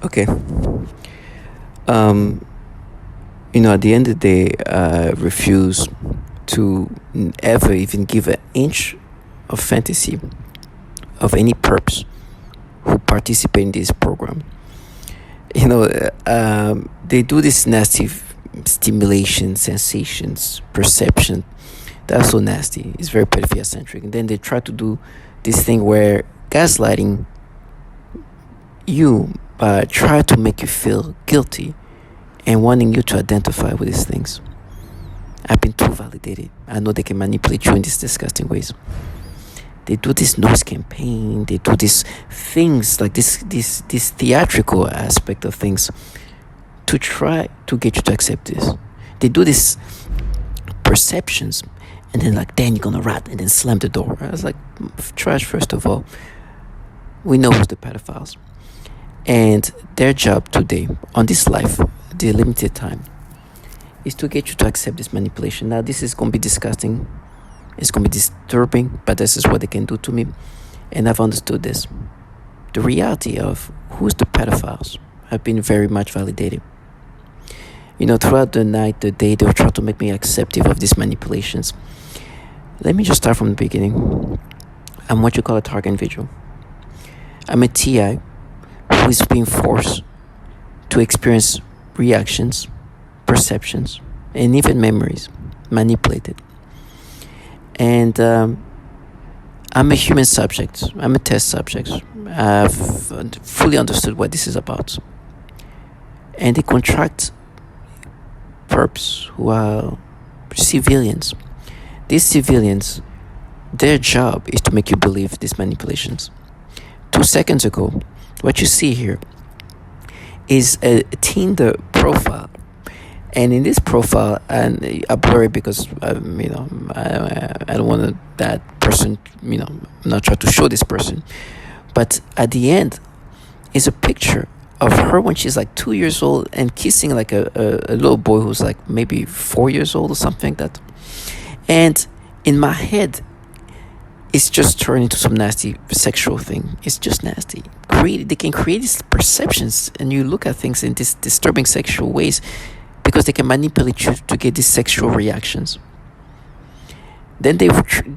Okay. Um, at the end of the day, I refuse to ever even give an inch of fantasy of any perps who participate in this program. They do this nasty stimulation, sensations, perception. That's so nasty. It's very pedophilia centric. And then they try to do this thing where gaslighting you try to make you feel guilty and wanting you to identify with these things. I've been too validated. I know they can manipulate you in these disgusting ways. They do this noise campaign. They do these things like this theatrical aspect of things to try to get you to accept this. They do this perceptions, and then like, then you're gonna rat, and then slam the door. I was like, trash. First of all, we know who's the pedophiles, and their job today on this life, the limited time, is to get you to accept this manipulation. Now, this is gonna be disgusting. It's gonna be disturbing, but this is what they can do to me, and I've understood this. The reality of who's the pedophiles have been very much validated. Throughout the night, the day, they'll try to make me acceptive of these manipulations. Let me just start from the beginning. I'm what you call a target individual. I'm a TI who is being forced to experience reactions, perceptions, and even memories manipulated. And I'm a human subject. I'm a test subject. I've fully understood what this is about. And they contract perps who are civilians. These civilians, their job is to make you believe these manipulations. 2 seconds ago, what you see here is a Tinder profile. And in this profile, and I blur it because I don't want that person. I'm not trying to show this person, but at the end is a picture of her when she's like 2 years old and kissing like a little boy who's like maybe 4 years old or something like that. And in my head, it's just turned into some nasty sexual thing. It's just nasty. They can create these perceptions, and you look at things in these disturbing sexual ways because they can manipulate you to get these sexual reactions. Then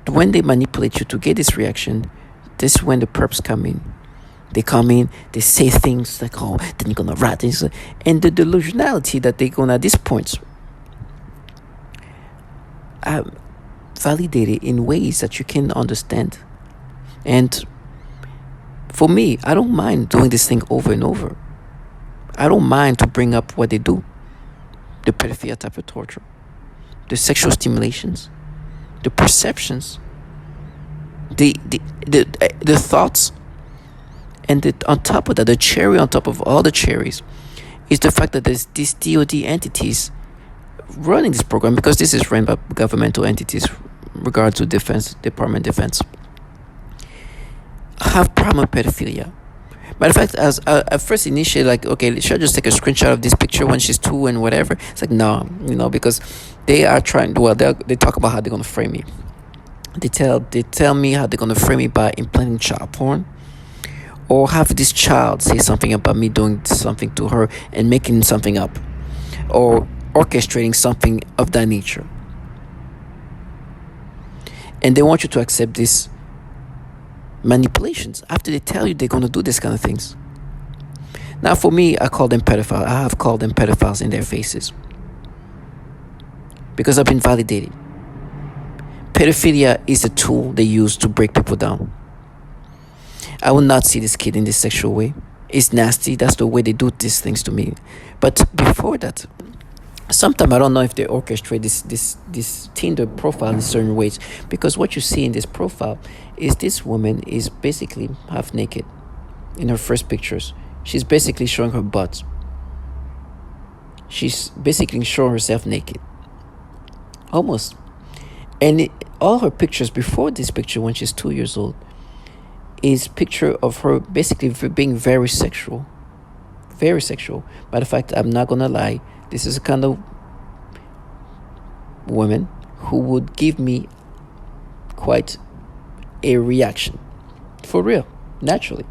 when they manipulate you to get this reaction, this is when the perps come in. They come in, they say things like, oh, then you're gonna rat. And the delusionality that they're gonna, at this point, validate it in ways that you can understand. And for me, I don't mind doing this thing over and over. I don't mind to bring up what they do. The pedophilia type of torture. The sexual stimulations. The perceptions. The thoughts. And on top of that, the cherry on top of all the cherries is the fact that there's these DoD entities running this program, because this is run by governmental entities regard to Department of Defense, have problem with pedophilia. Matter of fact, as I first initiated, like, okay, should I just take a screenshot of this picture when she's 2 and whatever? It's like, no, because they are trying. Well, they talk about how they're gonna frame me. They tell me how they're gonna frame me by implanting child porn, or have this child say something about me doing something to her and making something up, or orchestrating something of that nature. And they want you to accept these manipulations after they tell you they're going to do this kind of things. Now, for me, I call them pedophiles. I have called them pedophiles in their faces because I've been validated. Pedophilia is a tool they use to break people down. I will not see this kid in this sexual way. It's nasty. That's the way they do these things to me. But before that, sometimes I don't know if they orchestrate this Tinder profile in certain ways, because what you see in this profile is this woman is basically half naked in her first pictures. She's basically showing her butt. She's basically showing herself naked. Almost. And all her pictures before this picture, when she's 2 years old, is picture of her basically being very sexual. Very sexual. Matter of fact, I'm not gonna lie, this is a kind of woman who would give me quite a reaction. For real. Naturally.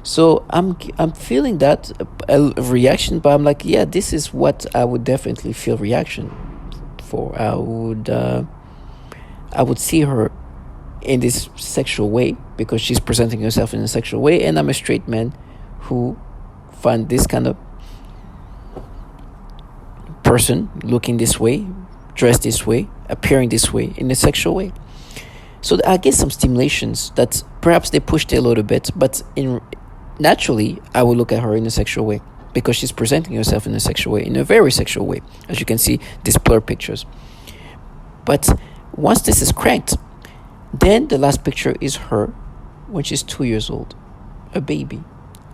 So I'm feeling that a reaction, but I'm like, yeah, this is what I would definitely feel reaction for. I would see her in this sexual way because she's presenting herself in a sexual way, and I'm a straight man who find this kind of person looking this way, dressed this way, appearing this way in a sexual way. So I get some stimulations that perhaps they pushed it a little bit, but naturally I will look at her in a sexual way because she's presenting herself in a sexual way, in a very sexual way, as you can see these blur pictures. But once this is cranked, then the last picture is her when she's 2 years old, a baby,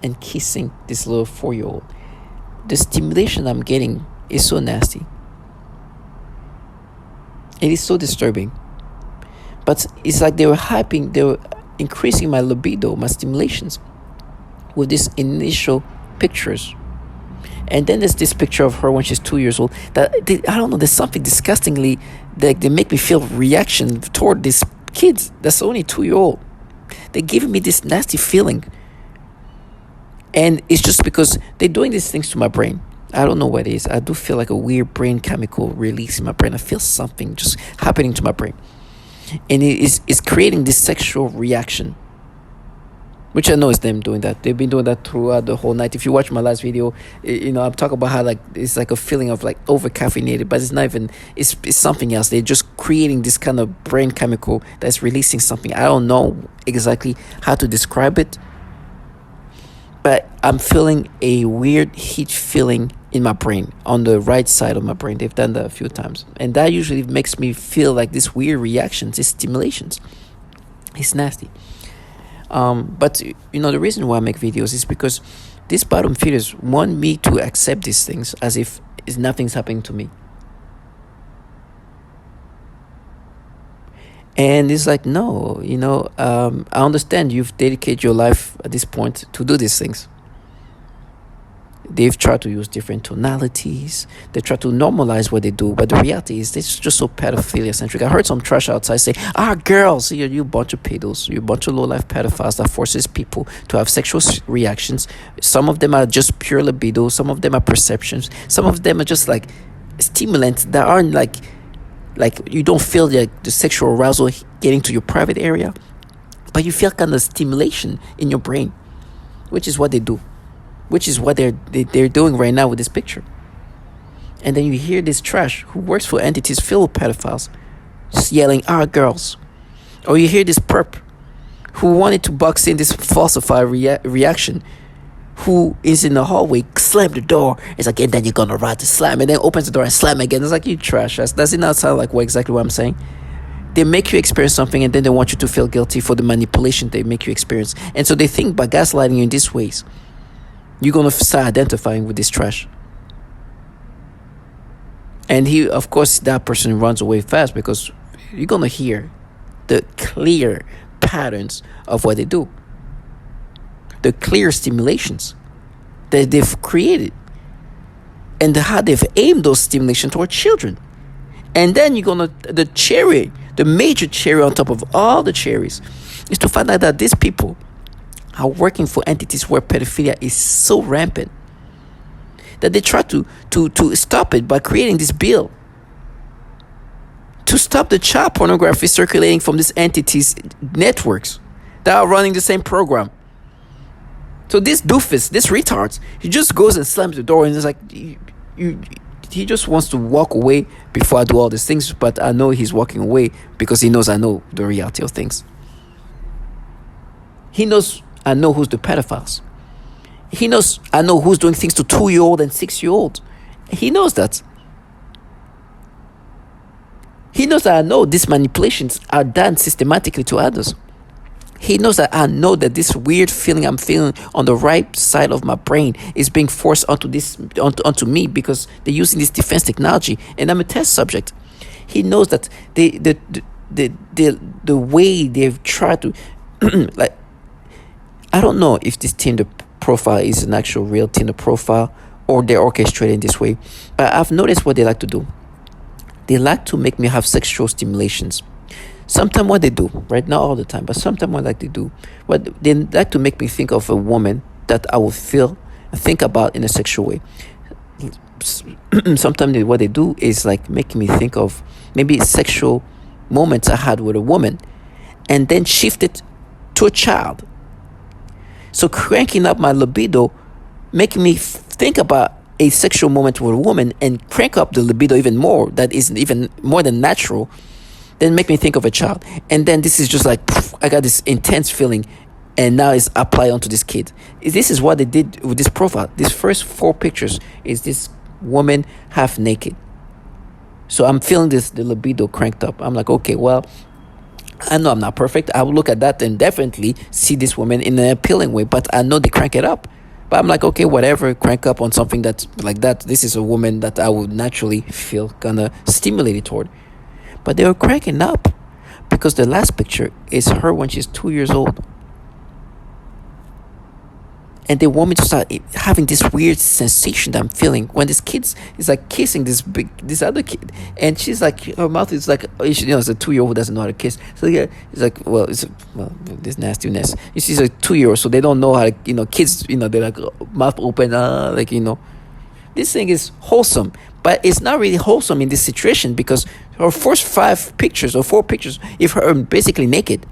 and kissing this little 4-year-old. The stimulation I'm getting is so nasty. It is so disturbing. But it's like they were increasing my libido, my stimulations, with these initial pictures. And then there's this picture of her when she's 2 years old I don't know, there's something disgustingly that they make me feel reaction toward these kids that's only 2-year-old. They're giving me this nasty feeling. And it's just because they're doing these things to my brain. I don't know what it is. I do feel like a weird brain chemical release in my brain. I feel something just happening to my brain. And it's creating this sexual reaction, which I know is them doing that. They've been doing that throughout the whole night. If you watch my last video, I'm talking about how like it's like a feeling of like over caffeinated, but it's not even. It's something else. They're just creating this kind of brain chemical that's releasing something. I don't know exactly how to describe it, but I'm feeling a weird heat feeling in my brain, on the right side of my brain. They've done that a few times, and that usually makes me feel like this weird reactions, these stimulations. It's nasty. But the reason why I make videos is because these bottom feeders want me to accept these things as if nothing's happening to me. And it's like, no, I understand you've dedicated your life at this point to do these things. They've tried to use different tonalities. They try to normalize what they do, but the reality is it's just so pedophilia centric. I heard some trash outside say, girls, you bunch of pedos, you bunch of low-life pedophiles that forces people to have sexual reactions. Some of them are just pure libido. Some of them are perceptions. Some of them are just like stimulants that aren't like you don't feel the sexual arousal getting to your private area, but you feel kind of stimulation in your brain, which is what they do. Which is what they're doing right now with this picture. And then you hear this trash who works for entities filled with pedophiles just yelling, girls. Or you hear this perp who wanted to box in this falsified reaction, who is in the hallway, slam the door. It's like, and then you're gonna ride to slam, and then opens the door and slam again. It's like, you trash ass. Does it not sound like exactly what I'm saying? They make you experience something, and then they want you to feel guilty for the manipulation they make you experience. And so they think by gaslighting you in these ways, you're going to start identifying with this trash. And of course, that person runs away fast because you're going to hear the clear patterns of what they do. The clear stimulations that they've created. And how they've aimed those stimulations toward children. And then you're going to, the major cherry on top of all the cherries, is to find out that these people are working for entities where pedophilia is so rampant that they try to stop it by creating this bill to stop the child pornography circulating from these entities' networks that are running the same program. So this doofus, this retard, he just goes and slams the door and it's like, he just wants to walk away before I do all these things, but I know he's walking away because he knows I know the reality of things. He knows I know who's the pedophiles. He knows I know who's doing things to 2-year-old and 6-year-old. He knows that. He knows that I know these manipulations are done systematically to others. He knows that I know that this weird feeling I'm feeling on the right side of my brain is being forced onto me because they're using this defense technology, and I'm a test subject. He knows that the way they've tried to like. I don't know if this Tinder profile is an actual real Tinder profile or they're orchestrating this way, but I've noticed what they like to do. They like to make me have sexual stimulations. Sometimes what they do, right, not all the time, but sometimes what they do, they like to make me think of a woman that I will feel and think about in a sexual way. Sometimes what they do is like making me think of maybe sexual moments I had with a woman and then shift it to a child. So cranking up my libido, making me think about a sexual moment with a woman and crank up the libido even more, that is even more than natural, then make me think of a child. And then this is just like, I got this intense feeling, and now it's applied onto this kid. This is what they did with this profile. These first 4 pictures is this woman half naked. So I'm feeling the libido cranked up. I'm like, okay, well, I know I'm not perfect. I will look at that and definitely see this woman in an appealing way, but I know they crank it up. But I'm like, okay, whatever, crank up on something that's like that. This is a woman that I would naturally feel kind of stimulated toward. But they were cranking up because the last picture is her when she's 2 years old. And they want me to start having this weird sensation that I'm feeling when this kid is like kissing this other kid, and she's like, her mouth is like, it's a 2-year-old who doesn't know how to kiss. So yeah, it's like, this nastiness. You see, it's a 2-year-old, so they don't know how to, kids, they're like mouth open, this thing is wholesome, but it's not really wholesome in this situation because her first 5 pictures or 4 pictures, if her basically naked.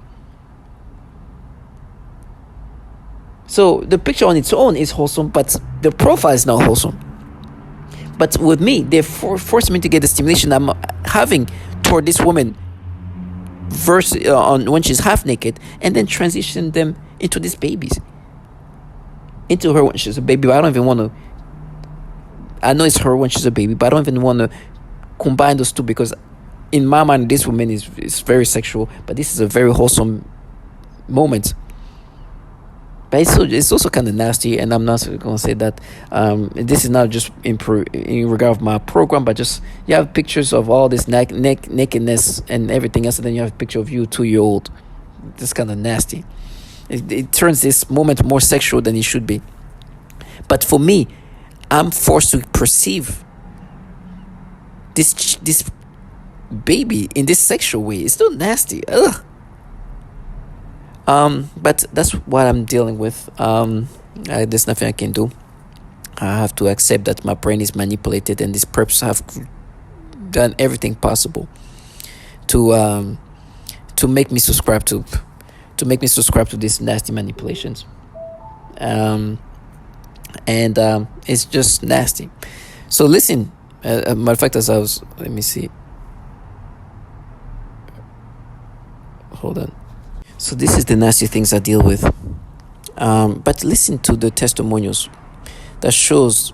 So the picture on its own is wholesome, but the profile is not wholesome. But with me, they forced me to get the stimulation I'm having toward this woman on when she's half naked, and then transition them into these babies. Into her when she's a baby. But I don't even want to. I know it's her when she's a baby, but I don't even want to combine those two because in my mind, this woman is very sexual, but this is a very wholesome moment. But it's also kind of nasty, and I'm not going to say that this is not just in regard of my program, but just you have pictures of all this nakedness and everything else, and then you have a picture of you 2-year-old. That's kind of nasty. It turns this moment more sexual than it should be. But for me, I'm forced to perceive this baby in this sexual way. It's still nasty. Ugh. But that's what I'm dealing with. There's nothing I can do. I have to accept that my brain is manipulated, and these perps have done everything possible to make me subscribe to these nasty manipulations. And it's just nasty. So listen. Matter of fact, let me see. Hold on. So this is the nasty things I deal with. But listen to the testimonials that shows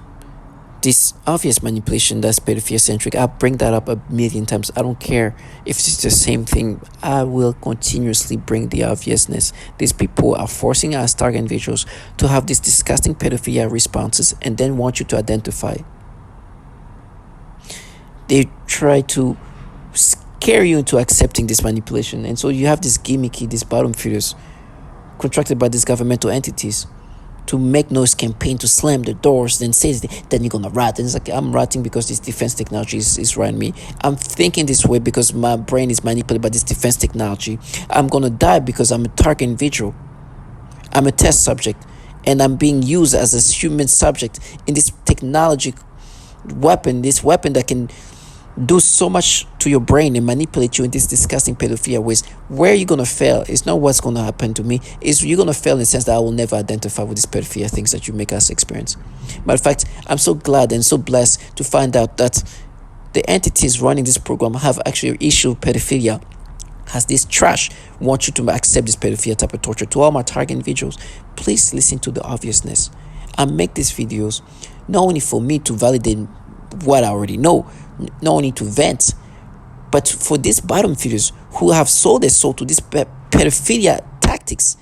this obvious manipulation that's pedophilia-centric. I'll bring that up a million times. I don't care if it's the same thing. I will continuously bring the obviousness. These people are forcing us target individuals to have these disgusting pedophilia responses and then want you to identify. They try to scare you into accepting this manipulation, and so you have this gimmicky, these bottom feeders contracted by these governmental entities to make noise campaign to slam the doors, then says then you're gonna rat. And it's like, I'm ratting because this defense technology is running me. I'm thinking this way because my brain is manipulated by this defense technology. I'm gonna die because I'm a target individual. I'm a test subject, and I'm being used as a human subject in this technology weapon, that can do so much to your brain and manipulate you in these disgusting pedophilia ways. Where you're going to fail is not what's going to happen to me. Is you're going to fail in the sense that I will never identify with these pedophilia things that you make us experience. Matter of fact, I'm so glad and so blessed to find out that the entities running this program have actually issued pedophilia as this trash. Want you to accept this pedophilia type of torture. To all my target individuals, please listen to the obviousness. I make these videos not only for me to validate what I already know, not only to vent, but for these bottom feeders who have sold their soul to these pedophilia tactics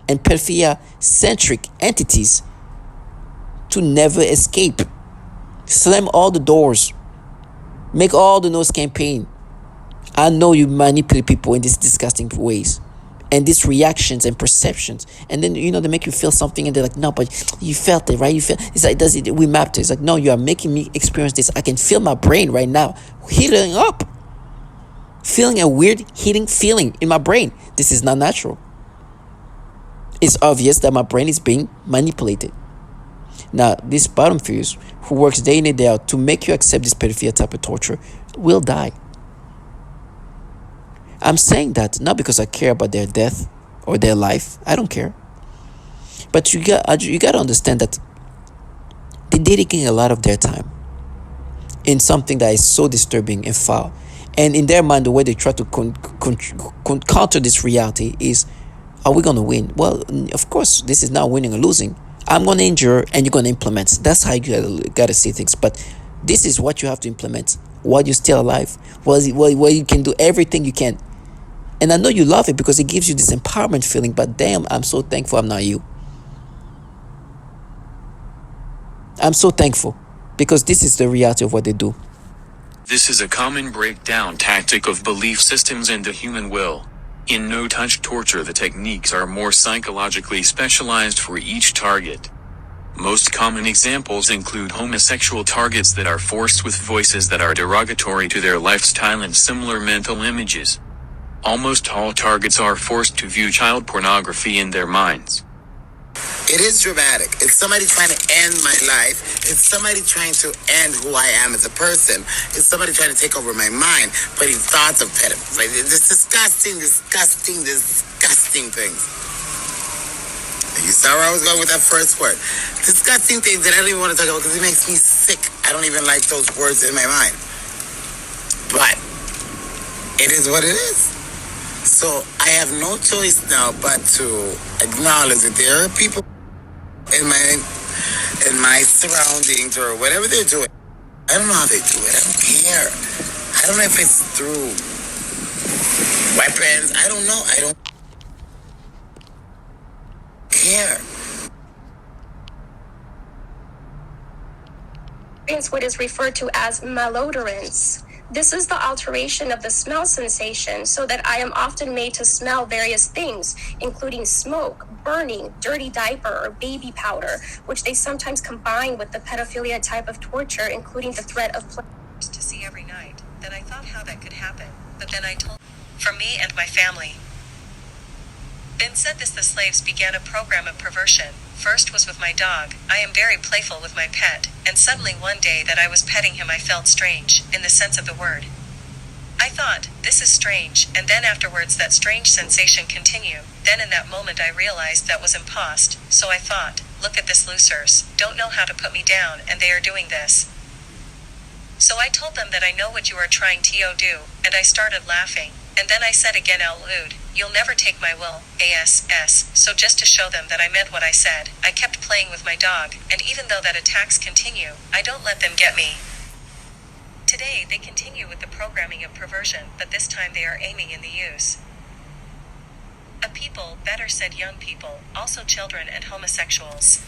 and pedophilia-centric entities to never escape. Slam all the doors. Make all the noise campaign. I know you manipulate people in these disgusting ways. And these reactions and perceptions, and then they make you feel something, and they're like, no, but you felt it, right? You felt it's like, we mapped it. It's like, no, you are making me experience this. I can feel my brain right now heating up, feeling a weird heating feeling in my brain. This is not natural. It's obvious that my brain is being manipulated. Now, this bottom feeders who works day in and day out to make you accept this pedophilia type of torture will die. I'm saying that not because I care about their death or their life. I don't care. But you got to understand that they're dedicating a lot of their time in something that is so disturbing and foul. And in their mind, the way they try to counter this reality is, are we going to win? Well, of course, this is not winning or losing. I'm going to endure and you're going to implement. That's how you got to see things. But this is what you have to implement while you're still alive, while you can do everything you can. And I know you love it because it gives you this empowerment feeling, but damn, I'm so thankful I'm not you. I'm so thankful because this is the reality of what they do. This is a common breakdown tactic of belief systems and the human will. In no-touch torture, the techniques are more psychologically specialized for each target. Most common examples include homosexual targets that are forced with voices that are derogatory to their lifestyle and similar mental images. Almost all targets are forced to view child pornography in their minds. It is dramatic. It's somebody trying to end my life. It's somebody trying to end who I am as a person. It's somebody trying to take over my mind, putting thoughts of pedophiles. Like, it's disgusting things. You saw where I was going with that first word. Disgusting things that I don't even want to talk about because it makes me sick. I don't even like those words in my mind. But it is what it is. So I have no choice now but to acknowledge that there are people in my surroundings or whatever they're doing. I don't know how they do it. I don't care. I don't know if it's through weapons. I don't know. I don't care. Experience what is referred to as malodorance. This is the alteration of the smell sensation so that I am often made to smell various things, including smoke, burning, dirty diaper, or baby powder, which they sometimes combine with the pedophilia type of torture, including the threat of to see every night. Then I thought how that could happen, but then I told for me and my family. Then said this: the slaves began a program of perversion. First was with my dog. I am very playful with my pet, and suddenly one day that I was petting him I felt strange, in the sense of the word. I thought, this is strange, and then afterwards that strange sensation continued. Then in that moment I realized that was impost, so I thought, look at this losers, don't know how to put me down, and they are doing this. So I told them that I know what you are trying to do, and I started laughing. And then I said again out loud, you'll never take my will, ass. So just to show them that I meant what I said, I kept playing with my dog, and even though that attacks continue, I don't let them get me. Today they continue with the programming of perversion, but this time they are aiming in the use of people, better said young people, also children and homosexuals.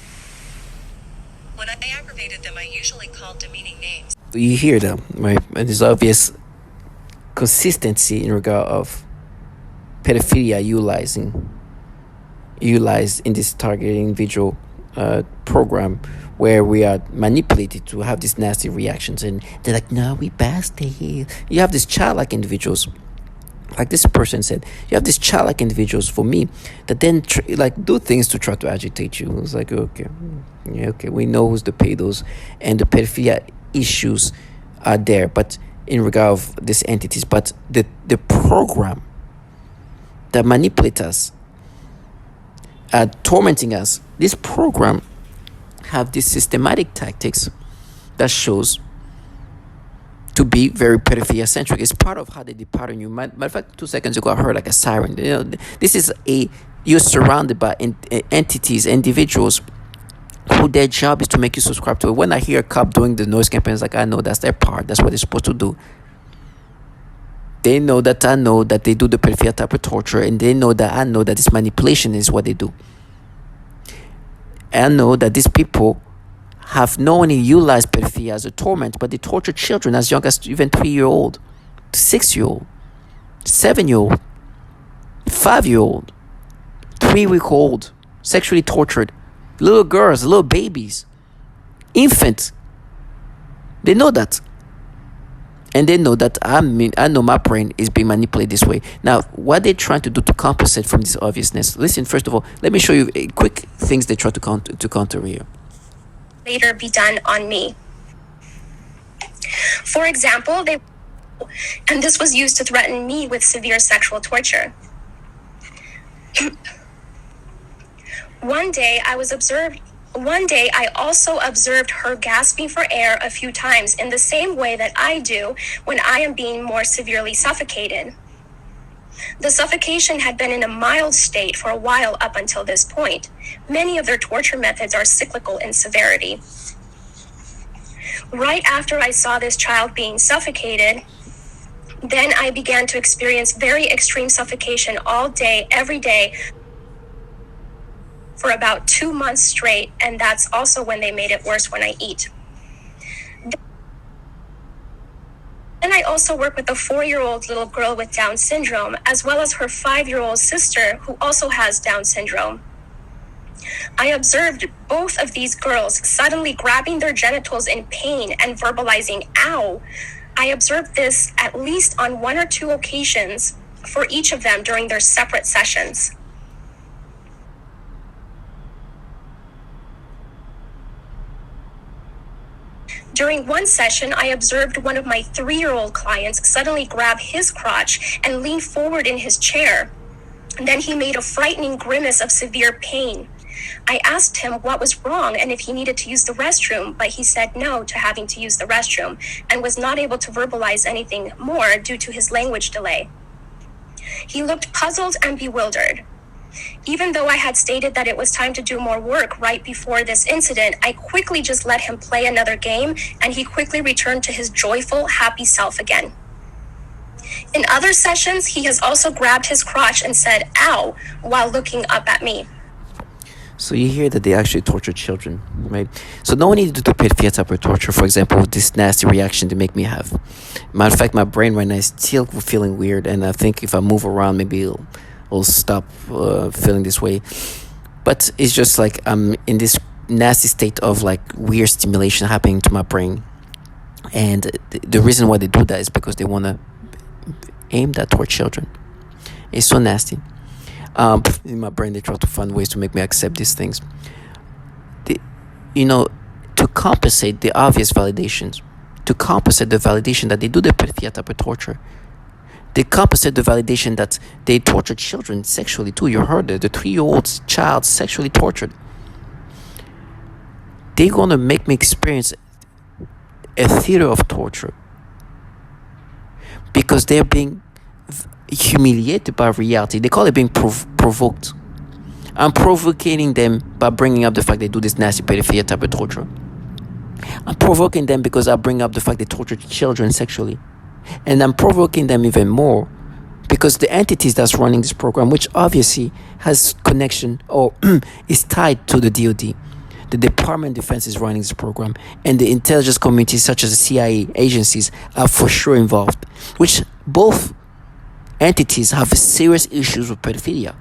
When I aggravated them I usually called demeaning names. You hear them, right? And there's obvious consistency in regard of pedophilia utilized in this targeted individual program where we are manipulated to have these nasty reactions, and they're like, no, we bastard. You have these childlike individuals, like this person said, you have these childlike individuals for me that then do things to try to agitate you. It's like, okay, we know who's the pedos, and the pedophilia issues are there, but in regard of these entities, but the program that manipulates us, tormenting us, this program have these systematic tactics that shows to be very pedophilia centric. It's part of how they depart on you. Matter of fact, 2 seconds ago I heard like a siren. This is you're surrounded by entities, individuals who their job is to make you subscribe to it. When I hear a cop doing the noise campaigns, like, I know that's their part. That's what they're supposed to do. They know that I know that they do the pedophilia type of torture, and they know that I know that this manipulation is what they do. And I know that these people have not only utilized pedophilia as a torment, but they torture children as young as even 3-year-old, 6-year-old, 7-year-old, 5-year-old, 3-week-old, sexually tortured. Little girls, little babies, infants. They know that. And they know that I know my brain is being manipulated this way. Now, what they're trying to do to compensate from this obviousness. Listen, first of all, let me show you quick things they try to counter here. Later be done on me. For example, and this was used to threaten me with severe sexual torture. One day I also observed her gasping for air a few times in the same way that I do when I am being more severely suffocated. The suffocation had been in a mild state for a while up until this point. Many of their torture methods are cyclical in severity. Right after I saw this child being suffocated, then I began to experience very extreme suffocation all day, every day, for about 2 months straight, and that's also when they made it worse when I eat. Then I also work with a 4-year-old little girl with Down syndrome, as well as her 5-year-old sister who also has Down syndrome. I observed both of these girls suddenly grabbing their genitals in pain and verbalizing, "ow." I observed this at least on 1 or 2 occasions for each of them during their separate sessions. During one session, I observed one of my 3-year-old clients suddenly grab his crotch and lean forward in his chair. And then he made a frightening grimace of severe pain. I asked him what was wrong and if he needed to use the restroom, but he said no to having to use the restroom and was not able to verbalize anything more due to his language delay. He looked puzzled and bewildered. Even though I had stated that it was time to do more work right before this incident, I quickly just let him play another game, and he quickly returned to his joyful, happy self again. In other sessions, he has also grabbed his crotch and said, "ow," while looking up at me. So you hear that they actually torture children, right? So no one needed to do pedophilia type of torture. For example, this nasty reaction they make me have. Matter of fact, my brain right now is still feeling weird, and I think if I move around, maybe it'll stop feeling this way. But it's just like I'm in this nasty state of like weird stimulation happening to my brain, and the reason why they do that is because they want to aim that toward children. It's so nasty. In my brain, they try to find ways to make me accept these things. To compensate the obvious validations, to compensate the validation that they do the pedophilia type of torture. They compensate the validation that they torture children sexually too. You heard it, the 3-year-old child sexually tortured. They're going to make me experience a theater of torture because they're being humiliated by reality. They call it being provoked. I'm provoking them by bringing up the fact they do this nasty pedophilia type of torture. I'm provoking them because I bring up the fact they torture children sexually. And I'm provoking them even more because the entities that's running this program, which obviously has connection or is tied to the DoD, the Department of Defense is running this program, and the intelligence communities such as the CIA agencies are for sure involved, which both entities have serious issues with pedophilia.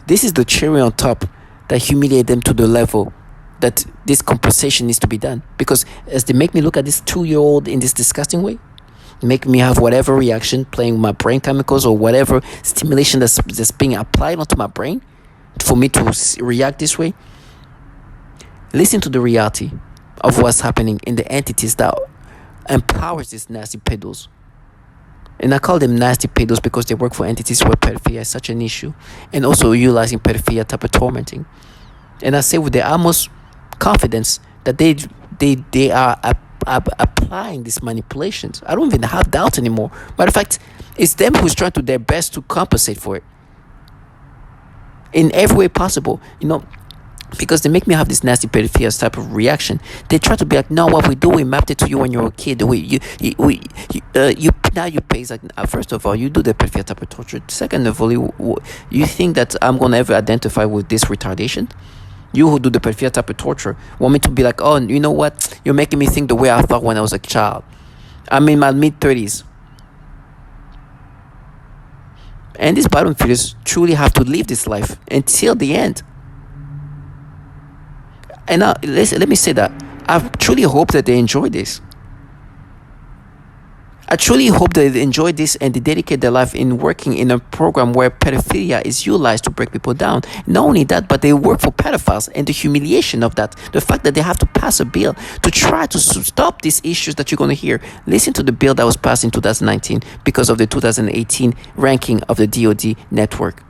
This is the cherry on top that humiliate them to the level that this compensation needs to be done. Because as they make me look at this 2-year-old in this disgusting way, make me have whatever reaction, playing with my brain chemicals or whatever stimulation that's being applied onto my brain for me to react this way. Listen to the reality of what's happening in the entities that empowers these nasty pedos. And I call them nasty pedos because they work for entities where pedophilia is such an issue, and also utilizing pedophilia type of tormenting. And I say with the utmost confidence that they are applying these manipulations. I don't even have doubt anymore. Matter of fact, it's them who's trying to do their best to compensate for it in every way possible. Because they make me have this nasty pedophilia type of reaction. They try to be like, no, what we do, we mapped it to you when you were a kid. You now you pay. It's like, first of all, you do the pedophilia type of torture. Second of all, you think that I'm gonna ever identify with this retardation? You who do the pedophilia type of torture want me to be like, oh, you know what? You're making me think the way I thought when I was a child. I'm in my mid-30s. And these bottom feeders truly have to live this life until the end. And now, let me say that I truly hope that they enjoy this. I truly hope that they enjoy this and they dedicate their life in working in a program where pedophilia is utilized to break people down. Not only that, but they work for pedophiles, and the humiliation of that, the fact that they have to pass a bill to try to stop these issues that you're going to hear. Listen to the bill that was passed in 2019 because of the 2018 ranking of the DoD network.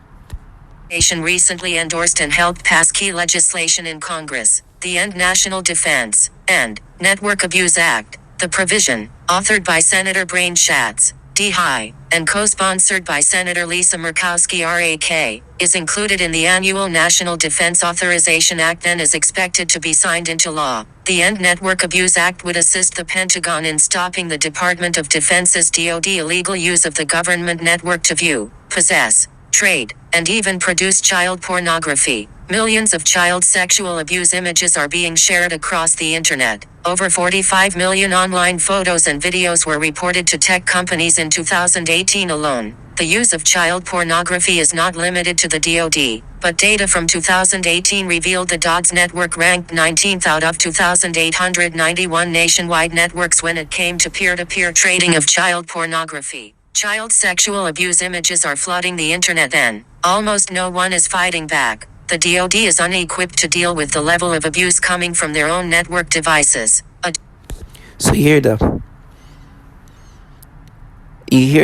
Nation recently endorsed and helped pass key legislation in Congress, the End National Defense and Network Abuse Act. The provision, authored by Senator Brain Schatz, D. High, and co-sponsored by Senator Lisa Murkowski RAK, is included in the annual National Defense Authorization Act and is expected to be signed into law. The End Network Abuse Act would assist the Pentagon in stopping the Department of Defense's DoD illegal use of the government network to view, possess, trade, and even produce child pornography. Millions of child sexual abuse images are being shared across the internet. Over 45 million online photos and videos were reported to tech companies in 2018 alone. The use of child pornography is not limited to the DoD, but data from 2018 revealed the DoD's network ranked 19th out of 2,891 nationwide networks when it came to peer-to-peer trading of child pornography. Child sexual abuse images are flooding the internet and almost no one is fighting back. The DoD is unequipped to deal with the level of abuse coming from their own network devices. So you hear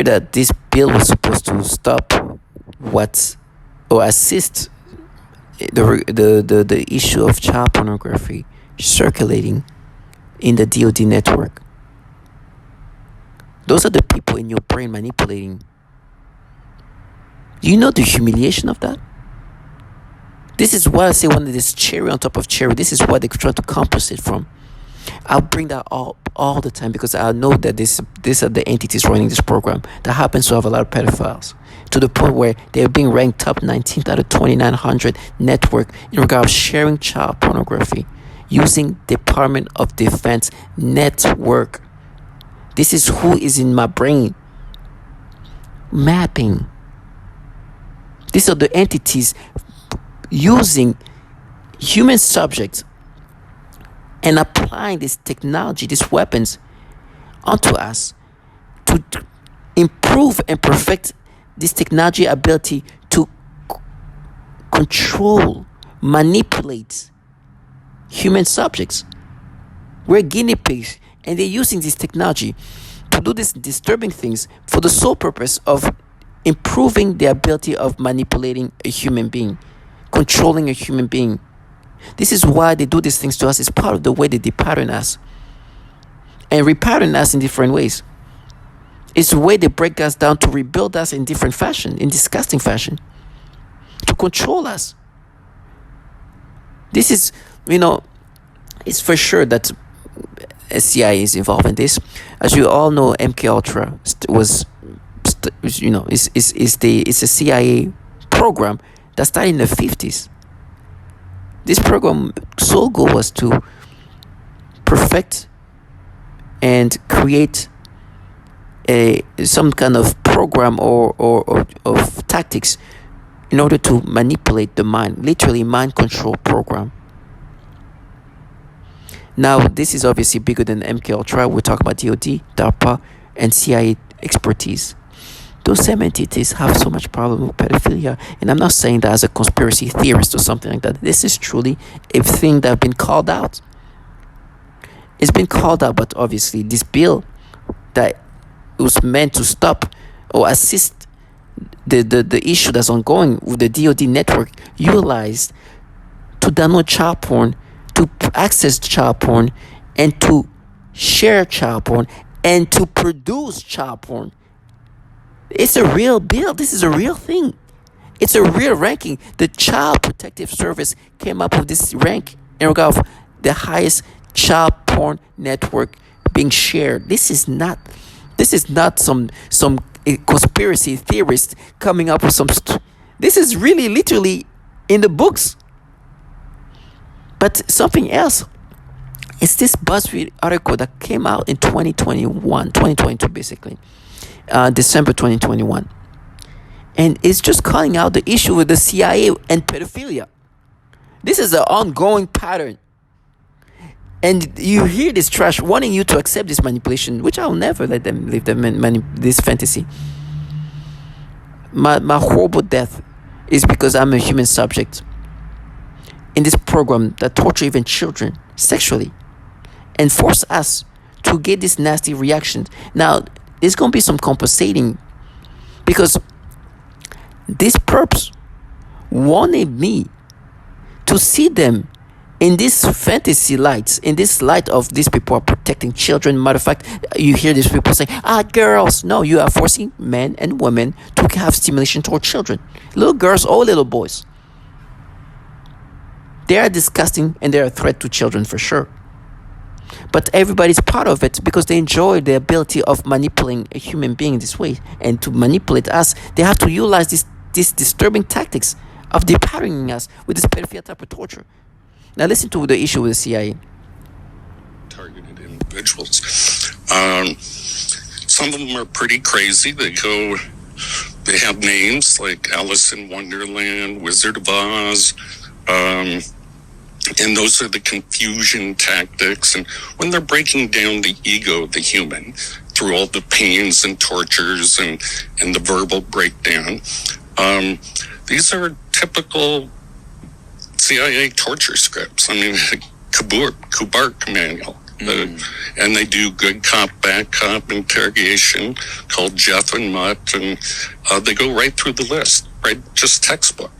that this bill was supposed to stop what or assist the issue of child pornography circulating in the DoD network. Those are the people in your brain manipulating. Do you know the humiliation of that? This is what I say, one of this cherry on top of cherry. This is what they try to compensate from. I'll bring that all the time because I know that these are the entities running this program that happens to have a lot of pedophiles, to the point where they're being ranked top 19th out of 2,900 network in regard of sharing child pornography using Department of Defense network. This is who is in my brain mapping. These are the entities using human subjects and applying this technology, these weapons onto us to improve and perfect this technology ability to control, manipulate human subjects. We're guinea pigs, and they're using this technology to do these disturbing things for the sole purpose of improving the ability of manipulating a human being, controlling a human being. This is why they do these things to us. It's part of the way they depattern us and repattern us in different ways. It's the way they break us down to rebuild us in different fashion, in disgusting fashion, to control us. This is, it's for sure that CIA is involved in this. As you all know, MK Ultra it's a CIA program that started in the 50s. This program sole goal was to perfect and create some kind of program or of tactics in order to manipulate the mind, literally mind control program. Now, this is obviously bigger than MK Ultra. We're talking about DoD, DARPA, and CIA expertise. Those same entities have so much problem with pedophilia, and I'm not saying that as a conspiracy theorist or something like that. This is truly a thing that has been called out. It's been called out, but obviously this bill that was meant to stop or assist the issue that's ongoing with the DoD network utilized to download child porn, to access child porn, and to share child porn, and to produce child porn. It's a real bill. This is a real thing. It's a real ranking. The Child Protective Service came up with this rank in regard of the highest child porn network being shared. This is not some conspiracy theorist coming up with some. This is really literally in the books. But something else. It's this BuzzFeed article that came out in 2022 basically. December 2021, and it's just calling out the issue with the CIA and pedophilia. This is an ongoing pattern. And you hear this trash wanting you to accept this manipulation, which I'll never let them live this fantasy. My horrible death is because I'm a human subject in this program that torture even children sexually and force us to get this nasty reaction. Now, there's going to be some compensating because these perps wanted me to see them in this fantasy lights, in this light of these people are protecting children. Matter of fact, you hear these people saying, girls. No, you are forcing men and women to have stimulation toward children. Little girls or little boys. They are disgusting and they're a threat to children for sure. But everybody's part of it because they enjoy the ability of manipulating a human being this way. And to manipulate us, they have to utilize these disturbing tactics of depatterning us with this pedophilia type of torture. Now listen to the issue with the CIA. Targeted individuals. Some of them are pretty crazy. They have names like Alice in Wonderland, Wizard of Oz, and those are the confusion tactics. And when they're breaking down the ego of the human through all the pains and tortures and the verbal breakdown, these are typical CIA torture scripts. I mean, Kubark manual. And they do good cop, bad cop interrogation called Jeff and Mutt, and they go right through the list, right? Just textbook.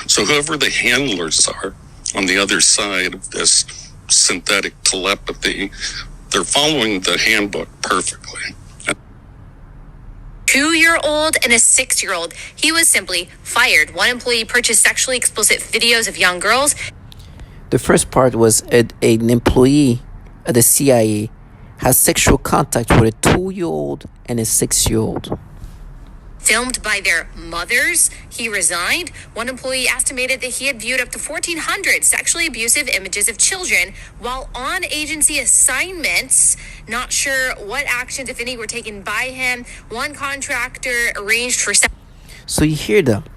So whoever the handlers are on the other side of this synthetic telepathy, they're following the handbook perfectly. 2-year-old and a 6-year-old. He was simply fired. One employee purchased sexually explicit videos of young girls. The first part was an employee of the CIA has sexual contact with a 2-year-old and a 6-year-old. Filmed by their mothers. He resigned. One employee estimated that he had viewed up to 1,400 sexually abusive images of children while on agency assignments. Not sure what actions, if any, were taken by him. One contractor arranged for... So you hear that.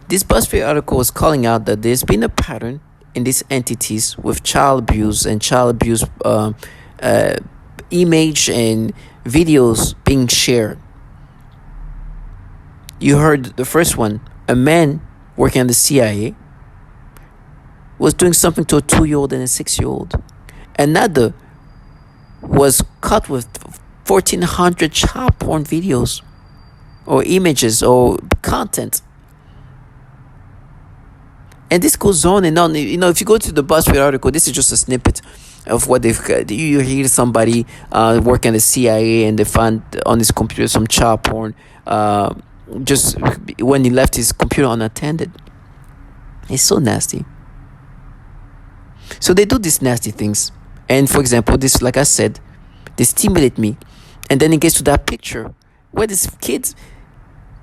This BuzzFeed article is calling out that there's been a pattern in these entities with child abuse and child abuse image and videos being shared. You heard the first one. A man working at the CIA was doing something to a 2-year-old and a 6-year-old. Another was caught with 1,400 child porn videos or images or content. And this goes on and on. You know, if you go to the BuzzFeed article, this is just a snippet of what they've got. You hear somebody working at the CIA and they find on his computer some child porn just when he left his computer unattended. It's so nasty. So they do these nasty things. And for example, this, like I said, they stimulate me. And then it gets to that picture where this kid,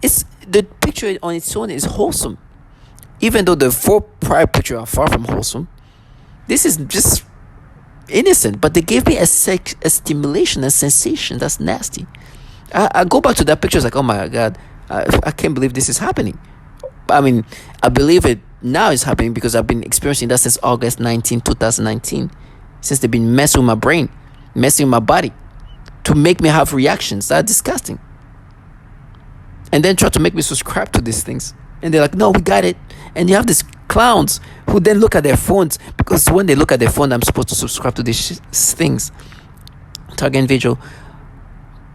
the picture on its own is wholesome. Even though the 4 prior pictures are far from wholesome, this is just innocent. But they gave me a stimulation, a sensation that's nasty. I go back to that picture, it's like, oh my God, I can't believe this is happening. I mean, I believe it now is happening because I've been experiencing that since August 19, 2019. Since they've been messing with my brain, messing with my body to make me have reactions that are disgusting. And then try to make me subscribe to these things. And they're like, no, we got it. And you have these clowns who then look at their phones, because when they look at their phone, I'm supposed to subscribe to these things. Target individual,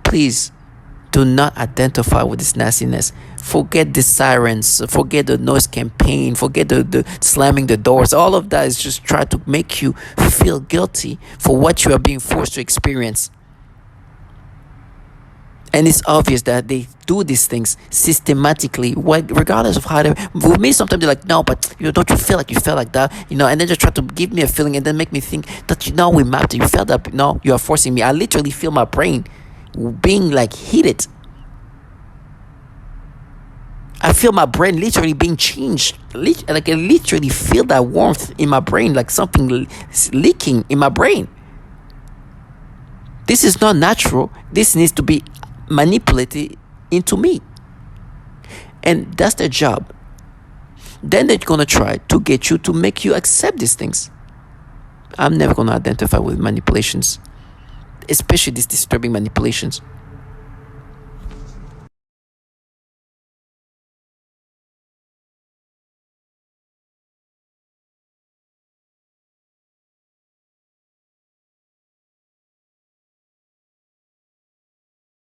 please do not identify with this nastiness. Forget the sirens, forget the noise campaign, forget the slamming the doors. All of that is just try to make you feel guilty for what you are being forced to experience. And it's obvious that they do these things systematically, regardless of how they... With me, sometimes they're like, no, but don't you feel like you felt like that? And then just try to give me a feeling and then make me think that, we mapped it. You felt that. No, you are forcing me. I literally feel my brain being like heated. I feel my brain literally being changed. Like I literally feel that warmth in my brain, like something leaking in my brain. This is not natural. This needs to be manipulated into me. And that's their job. Then they're going to try to get you to make you accept these things. I'm never going to identify with manipulations, especially these disturbing manipulations.